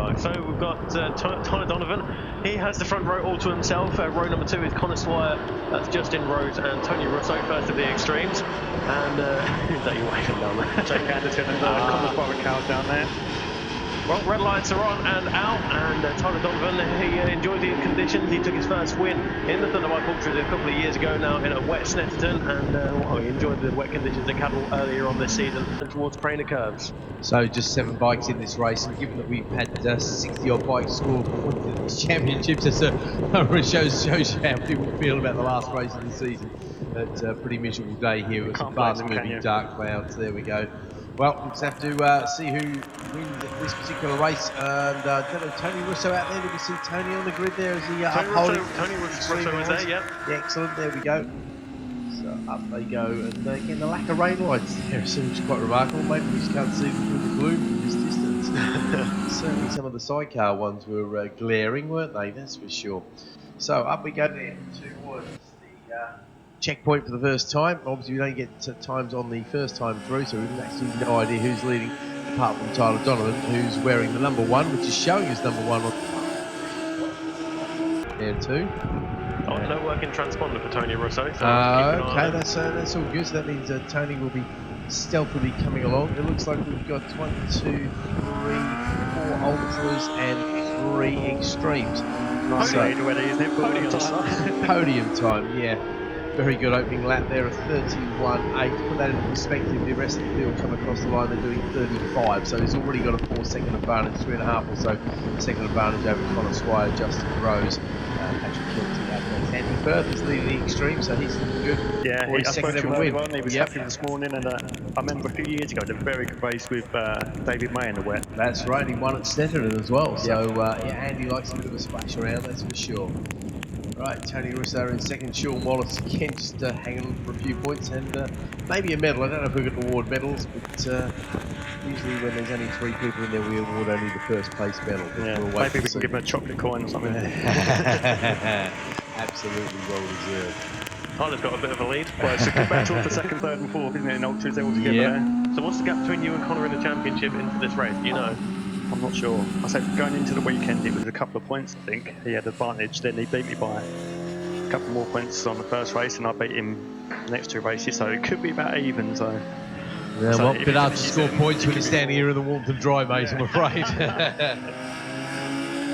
like. So we've got Tyler Donovan. He has the front row all to himself. Row number 2 is Connor Swire. That's Justin Rose and Tony Russo, first of the extremes. And who's that you're waving down there? Jake Anderson and Connor Swire cows down there. Well, red lights are on and out, and Tyler Donovan, he enjoyed the conditions. He took his first win in the Thunderbike Ultra a couple of years ago now in a wet Snetterton, and well, he enjoyed the wet conditions at Cadwell earlier on this season and towards Prainer Curves. So just 7 bikes in this race, and given that we've had 60-odd bikes scored for the championships, it shows you how people feel about the last race of the season. It's a pretty miserable day here with some fast-moving dark clouds. There we go. Well, we'll just have to see who wins this particular race. And I don't know, Tony Russo out there. Did we see Tony on the grid there? Is he upholding? Tony Russo is there, yeah. Excellent, there we go. So up they go. And again, the lack of rain lights there seems quite remarkable. Maybe we just can't see them through the gloom from this distance. Certainly some of the sidecar ones were glaring, weren't they? That's for sure. So up we go there towards the checkpoint for the first time. Obviously we don't get times on the first time through, so we've actually no idea who's leading apart from Tyler Donovan, who's wearing the number 1, which is showing as number 1 on there too. Oh, no working transponder for Tony Russo. So okay, that's all good. So that means Tony will be stealthily coming along. It looks like we've got 1, 2, 3, 4 ultras and 3 extremes. Podium time, yeah. Very good opening lap there of 31.8. To put that into perspective, the rest of the field come across the line, they're doing 35. So he's already got a 4-second advantage, 3.5 or so second advantage over Connor Swire, Justin Rose, Patrick Kilty. Andy Firth is leading the extreme, so he's looking good. Yeah, I spoke to him earlier on. He was happy this morning, and I remember a few years ago, he did a very good race with David May in the wet. That's right, he won at Snetterton as well. So yeah, Andy likes a bit of a splash around, that's for sure. Right, Tony Russo in second, Sean Wallace again just hanging on for a few points and maybe a medal. I don't know if we're going to award medals, but usually when there's only 3 people in there, we award only the first place medal. Yeah, we'll maybe we can give him a chocolate coin or something. Absolutely well deserved. Tyler's got a bit of a lead. Well, it's a good battle for second, third and fourth, isn't it, in ultras all together there. So what's the gap between you and Connor in the championship into this race, do you know? I'm not sure. I said going into the weekend it was a couple of points, I think. He had advantage, then he beat me by a couple more points on the first race and I beat him the next 2 races, so it could be about even. So yeah, well, a bit hard to score points when you're standing here in the warmth and dry, mate, I'm afraid. I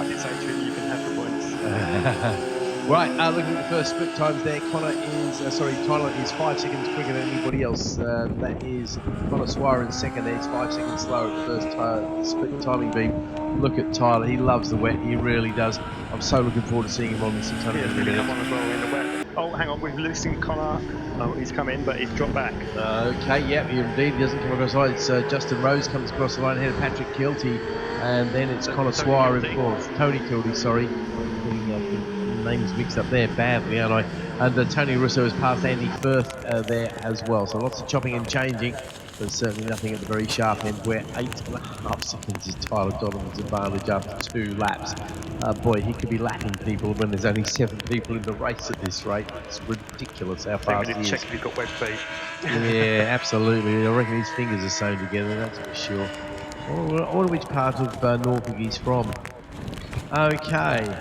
did say to him, you can have the points. Right, looking at the first split times there, Tyler is 5 seconds quicker than anybody else. That is Connor Swire in second there, he's 5 seconds slower at the first split timing beam. Look at Tyler, he loves the wet, he really does. I'm so looking forward to seeing him on the 600 in a minute. Come on as well in the wet. Oh, hang on, we're losing Connor. Oh, he's come in, but he's dropped back. Okay, yep, indeed, he doesn't come across the line. It's Justin Rose comes across the line ahead of Patrick Kilty, and then it's Connor Swire in fourth. Tony Kilty, sorry. Names mixed up there badly, aren't I? And Tony Russo has passed Andy Firth there as well. So lots of chopping and changing, but certainly nothing at the very sharp end, where 8.5 seconds is Tyler Donovan's advantage after 2 laps. Boy, he could be lapping people when there's only 7 people in the race at this rate. It's ridiculous how fast he is. Check if he's got web feet. Yeah, absolutely. I reckon his fingers are sewn together, that's for sure. I wonder which part of Norfolk he's from. Okay.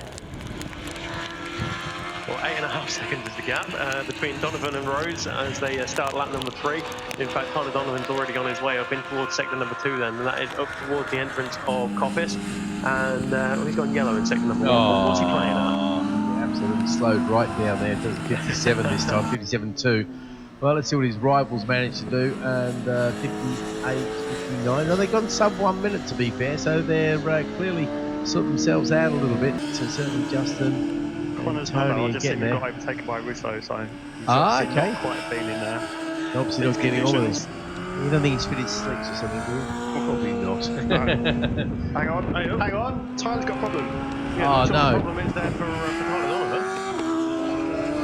Well, 8.5 seconds is the gap between Donovan and Rose as they start lap number 3. In fact, Tyler Donovan's already on his way up in towards sector number 2 then, and that is up towards the entrance of Coppice. And well, he's gone yellow in sector number 1. What's he playing at? Yeah, absolutely slowed right down there. It does 57 this time, 57.2. Well, let's see what his rivals managed to do. And 58, 59. Now, they've gone sub 1 minute to be fair, so they're clearly sorting themselves out a little bit. So certainly Justin. Connor's Tony just getting got there. overtaken by Russo, so he's okay. not quite feeling there. Obviously not getting all of this. You don't think he's fit his slicks or something, do you? Probably not. No. Hang on. Tyler's got a problem. Yeah, the problem is there for Tyler Donovan.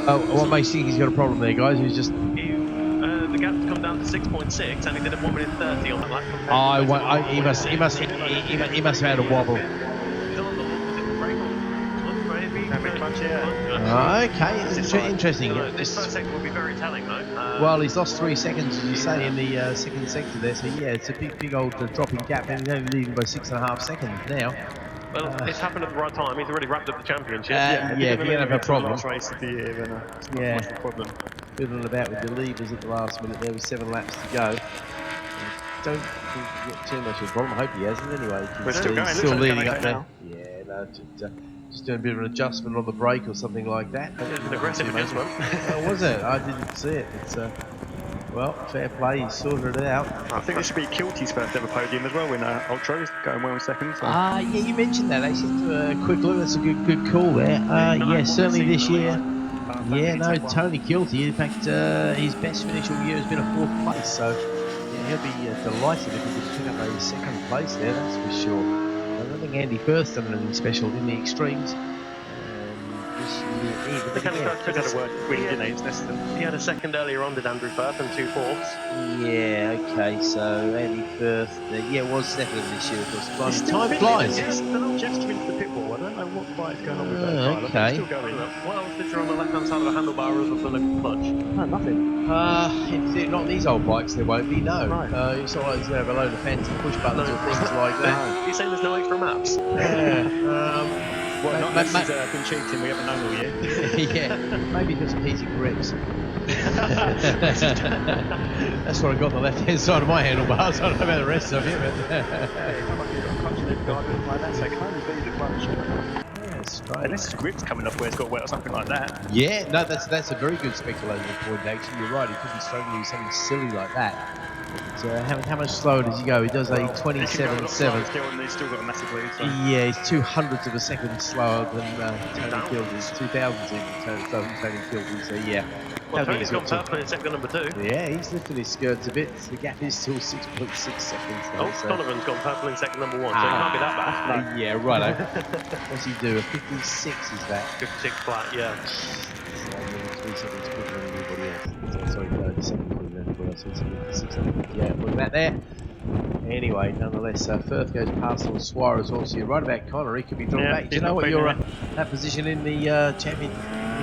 Oh, what makes you think he's got a problem there, guys? He's just... the gap's come down to 6.6 and he did a 1 minute 30 on that lap. He must have had a wobble. Okay, it's interesting. This first sector will be very telling though. Well, he's lost 3 seconds, as you say, in the second sector there. So yeah, it's a big old drop in gap, and he's only leading by 6.5 seconds now. Well, it's happened at the right time. He's already wrapped up the championship. Yeah, if you're going to have a problem. Last race of the year, then it's not Yeah. much of a problem. Fiddling about with the levers at the last minute there with 7 laps to go. Don't think he's got too much of a problem. I hope he hasn't anyway. We're still going. He's Looks still like leading okay up there. now. Yeah, no, just doing a bit of an adjustment on the brake or something like that. It was an aggressive adjustment. Oh, was it? I didn't see it. It's well, fair play. He sorted it out. I think this should be Kilty's first ever podium as well in Ultra. He's going well in second. So. Yeah, you mentioned that. Actually, a quick look. That's a good call there. Yeah, certainly this year. Yeah, no, Tony Kilty. In fact, his best finish all year has been a 4th place. So yeah, he'll be delighted if he could pick up a 2nd place there. That's for sure. I don't think Andy Firth's done anything special in the extremes. This year, The kind of guy took us a word. Winning, didn't he? It's less than. He had a 2nd earlier on, did Andrew Firth, and 2 fourths. Yeah, okay, so Andy Firth, yeah, was 2nd this year, of course. He's Time still flies. He's still gesturing to the pit wall. I don't know what quite is going on with that car. Look, Okay. He's still going. What else did you on the left-hand side of the handlebar other than a clutch? No, nothing. Not these old bikes, there won't be, no. Right. It's not like he's going to have a load of fancy push buttons or things like that. You're saying there's no extra maps? Yeah, Well, not unless ma- he's been cheating. We haven't known all year. yeah, maybe just heated grips. That's what I got on the left-hand side of my handlebars. I don't know about the rest of it, but Unless his grip's coming off where it's got wet or something like that. yeah, no, that's a very good speculative point. Actually, you're right. He could be struggling with something silly like that. But, how much slower does he go? He does a 27.7. He's still got a massive lead. So. Yeah, he's 200ths of a second slower than Tony Kilty's. 2,000s even slower than Tony Kilty. So yeah. Well, Tony's gone purple in sector number 2. Yeah, he's lifting his skirts a bit. The gap is still 6.6 seconds. Though, Oh, so. Donovan's gone purple in sector number 1, so it can't be that bad. Yeah, righto. What's he do? A 56 is that? 56 flat, yeah. So, 3 seconds quicker than anybody else. Sorry, 30 seconds quicker than anybody else. So 56 seconds. Yeah, look at that there. Anyway, nonetheless, Firth goes past on Suarez. Also, you're right about Connor. He could be dropped back. Do you know what your that position in the champion?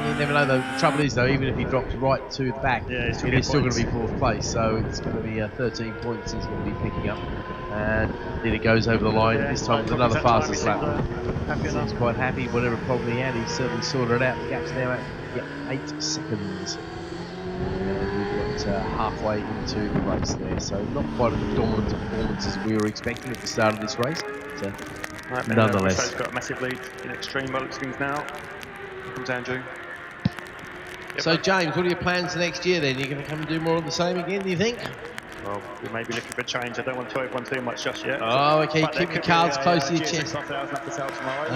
You never know. The trouble is, though, even if he drops right to the back, it is still going to be 4th place. So it's going to be 13 points he's going to be picking up. And then it goes over the line. This time with another fastest lap. He's quite happy. Whatever problem he had, he's certainly sorted it out. The gap's now at 8 seconds. And we've got halfway into the race there, so not quite a dominant performance as we were expecting at the start of this race, but nonetheless. He's got a massive lead in extreme by looks of things now. Here comes Andrew. So James, what are your plans next year then? You're going to come and do more of the same again, do you think? Well, we may be looking for a change. I don't want to tell everyone too much just yet. Oh, okay, But keep your cards close to your chest. GSX 5000 up for sale tomorrow. So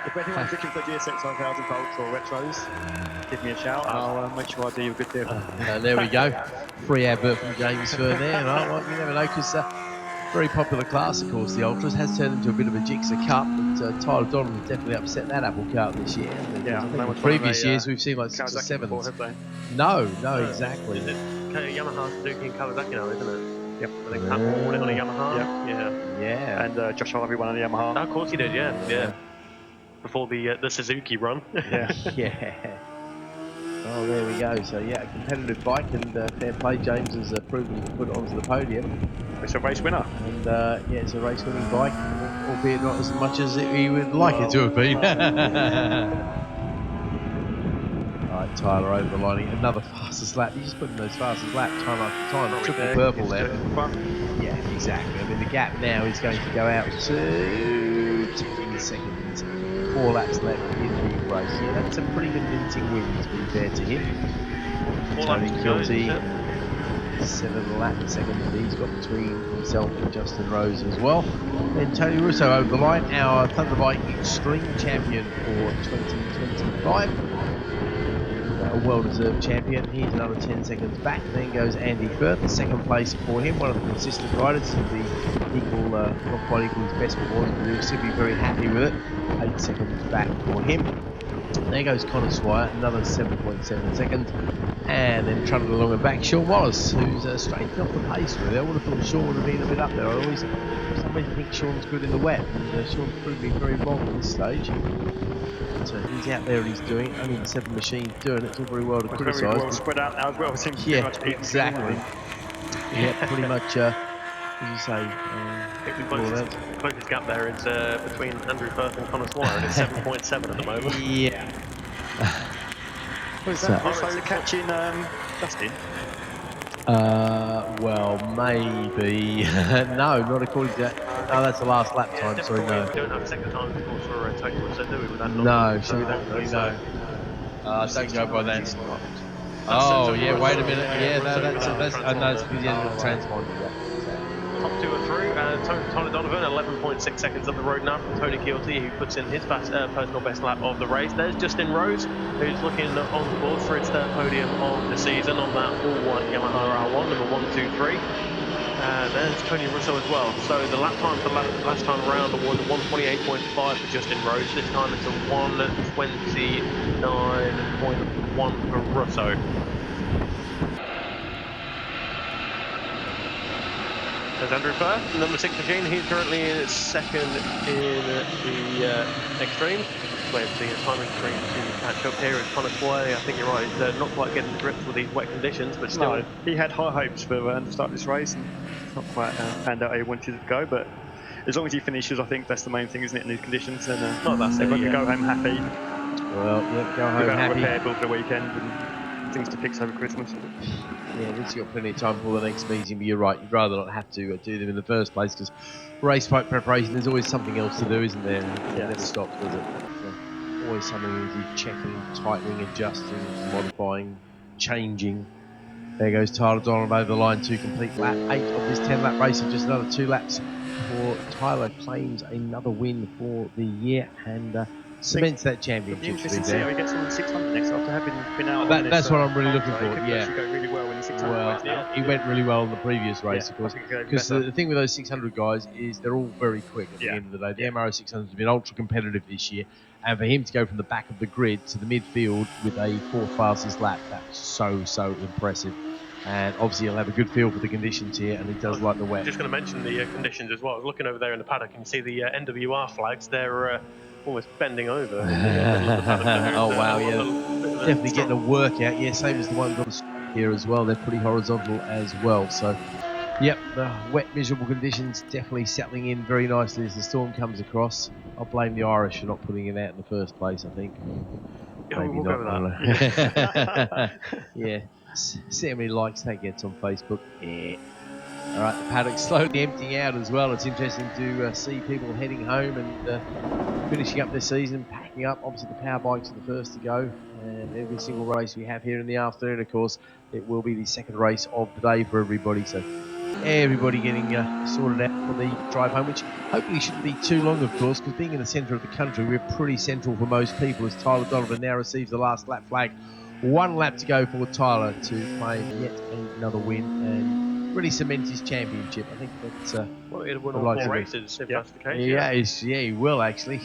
if anyone's looking for GSX 5000 Ultra or Retros, give me a shout. I'll make sure I do you a good deal. There we go. Free advert from James Fern there. Right, well, you never know, because very popular class, of course, the Ultras has turned into a bit of a jigsaw cup, but Tyler Donovan definitely upset that apple cart this year. Yeah, I think in previous years we've seen like 6 or 7. No, exactly. Is it Yamaha, Suzuki and Kawasaki now, isn't it? Yep. I think Pat won it on a Yamaha. Yeah. And Josh Harvey won on the Yamaha. Oh, of course he did, yeah. Before the Suzuki run. Yeah. Yeah. Oh, there we go. So yeah, a competitive bike, and fair play. James has proven to put it onto the podium. It's a race winner. And yeah, it's a race-winning bike, albeit not as much as he would like it to have been. Alright, Tyler over the line. Another fastest lap. You just put in those fastest lap time after time. Triple purple there. Yeah, exactly. I mean, the gap now is going to go out to 10 seconds. 4 laps left in the race. Yeah, that's a pretty convincing win, to be fair to him. Tony Kilty. 7 laps second that he's got between himself and Justin Rose as well. Then Tony Russo over the line, our Thunderbike Extreme champion for 2025. A well-deserved champion. He's another 10 seconds back. Then goes Andy Firth, the 2nd place for him. One of the consistent riders. He'll be equal, not quite equal his best performance, but he'll still be very happy with it. 8 seconds back for him. There goes Connor Swire, another 7.7 seconds. And then trundled along and back, Sean Wallace, who's straightened off the pace really. I would have thought Sean would have been a bit up there. I always, for some reason, think Sean's good in the wet. And Sean's proved to be very wrong at this stage. So he's out there and he's doing it. Only the 7 machines doing it. It's all very well to criticise. Well spread out now as well. It seems yeah, pretty much exactly. Yeah, pretty much as you say, I think the closest gap there is between Andrew Firth and Connor Swire, and it's 7.7 at the moment. yeah. Was that also catching Dustin? Well, maybe. No, not according to that. No, that's the last lap time, sorry, no. We don't have second times, of course, for Tony Russo, do we? With that No, shockingly, no. Don't go by that. Oh, yeah, wait a minute. Yeah, no, that's because he has a transponder. Top two are through. Tyler Donovan, 11.6 seconds up the road now from Tony Chiolti, who puts in his personal best lap of the race. There's Justin Rose, who's looking on the board for his third podium of the season on that all-white Yamaha R1, number 1, 2, 3. There's Tony Russo as well. So the lap time for last time around was 1:28.5 for Justin Rose. This time it's a 1:29.1 for Russo. There's Andrew Firth, number 6 machine. He's currently in second in the Extreme. Wait for the timing screen to catch up here. It's Connor Swire. I think you're right. Not quite getting to grips with these wet conditions, but still. No, he had high hopes for the start of this race, and it's not quite panned out how he wanted it to go. But as long as he finishes, I think that's the main thing, isn't it? In these conditions, and everyone can go home happy. Well, yeah, go home happy. Prepared for the weekend and things to fix over Christmas. Yeah, at least you've got plenty of time for the next meeting, but you're right, you'd rather not have to do them in the first place, because race preparation, there's always something else to do, isn't there? It never stops, does it? So, always something you're checking, tightening, adjusting, modifying, changing. There goes Tyler Donovan over the line to complete lap 8 of this 10-lap race, and just another 2 laps for Tyler. Claims another win for the year, and cements that championship. It'll be interesting to see how he gets on the 600 next after having been out. That's what I'm really looking for. Yeah, go really well in the 600. Well, he went really well in the previous race, of course. Because the thing with those 600 guys is they're all very quick at the end of the day. The MRO 600 has been ultra competitive this year, and for him to go from the back of the grid to the midfield with a 4th fastest lap, that's so impressive. And obviously he'll have a good feel for the conditions here, and he does like the wet. I'm just going to mention the conditions as well. I was looking over there in the paddock and see the NWR flags. They're almost bending over. Oh wow, yeah, definitely getting a workout. Yeah, same as the ones on here as well. They're pretty horizontal as well. So, yep, the wet, miserable conditions definitely settling in very nicely as the storm comes across. I'll blame the Irish for not putting it out in the first place, I think. Yeah, maybe we'll not. go with that. Yeah, see how many likes that gets on Facebook. Yeah. All right, the paddock's slowly emptying out as well. It's interesting to see people heading home and finishing up their season, packing up. Obviously, the power bikes are the first to go, and every single race we have here in the afternoon, of course, it will be the second race of the day for everybody. So everybody getting sorted out for the drive home, which hopefully shouldn't be too long, of course, because being in the centre of the country, we're pretty central for most people, as Tyler Donovan now receives the last lap flag. 1 lap to go for Tyler to claim yet another win and really cement his championship. I think that's well, he'll win all 4 races if that's the case. Yeah, he will actually.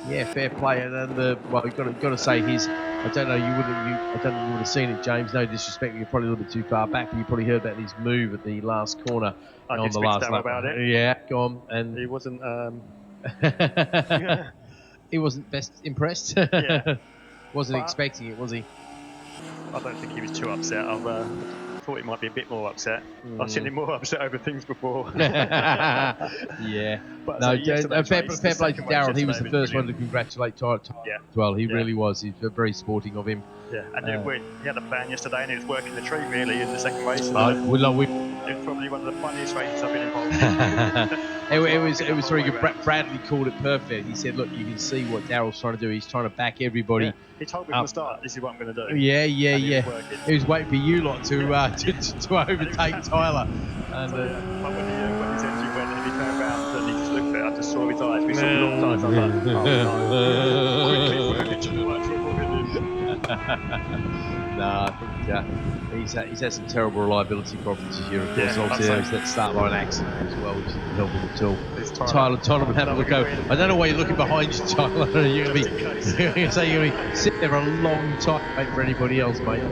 Yeah, fair play. And then well, we've got to say his. I don't know. I don't think you would have seen it, James. No disrespect. You're probably a little bit too far back. But you probably heard about his move at the last corner on the last lap. About it. Yeah, go on. And he wasn't. He wasn't best impressed. Yeah. Wasn't expecting it, was he? I don't think he was too upset. I thought he might be a bit more upset. I've seen him more upset over things before. Yeah. But no, fair play to Darryl. He was the first one to congratulate Tyler as well. He really was. He's very sporting of him. Yeah, and he had a plan yesterday, and he was working the treat really in the second race. It was probably one of the funniest races I've been involved in. It was very good. Bradley called it perfect. He said, "Look, you can see what Darryl's trying to do. He's trying to back everybody." Yeah. He told me from the start, "This is what I'm going to do." Yeah. He was waiting for you lot to overtake Tyler. And when his engine went and he turned around and he just looked at it, I just saw his eyes. We saw it long times. I was like, "Oh no, quickly working too much." No, I think he's had some terrible reliability problems this year, of course. Obviously, there was that start line accident as well, which didn't help him at all. Tyler Donovan had a look over. I don't know why you're looking behind you, Tyler. You're going to be sitting there for a long time waiting for anybody else, mate.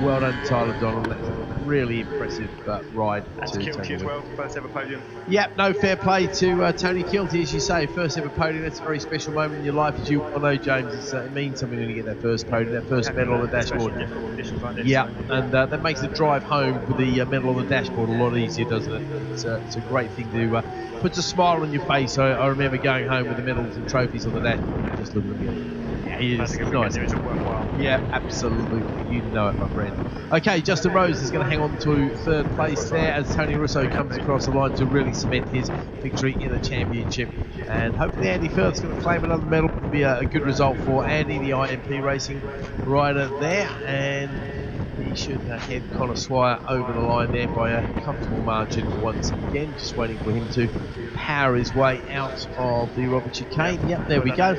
Well done, Tyler Donovan. really impressive ride That's to Kilty Tony as with. well, first ever podium. Yep, no, fair play to Tony Kilty, as you say, first ever podium. That's a very special moment in your life, as you all know, James. It means something when you get that first podium, that first medal on the dashboard. Difficult conditions like this. Yeah, and that makes the drive home for the medal on the dashboard a lot easier, doesn't it? It's a great thing to puts a smile on your face. I remember going home with the medals and trophies on the dashboard, just looking at me. Yeah, it's nice. Yeah, absolutely. You know it, my friend. Okay, Justin Rose is going to hang on to third place there as Tony Russo comes across the line to really cement his victory in the championship. And hopefully Andy Firth's going to claim another medal. It would be a good result for Andy, the IMP Racing rider there. And he should head Connor Swire over the line there by a comfortable margin once again. Just waiting for him to power his way out of the Robert Chicane. Yep, there we go.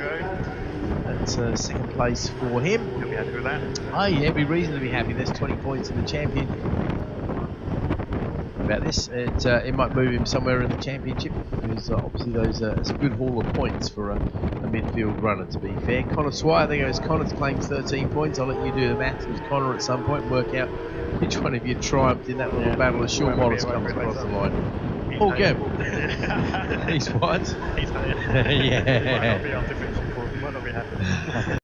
That's second place for him. He'll be happy with that. Oh, yeah, every reason to be happy. There's 20 points in the champion. About this, it might move him somewhere in the championship because obviously those it's a good haul of points for a midfield runner. To be fair, Connor Swire, there goes Connor to claim 13 points. I'll let you do the maths with Connor at some point and work out which one of you triumphed in that little battle as Sean Wallace comes across the line. Paul Gamble. He's what? He's there. Yeah. Might not be artificial for him, might not be happy.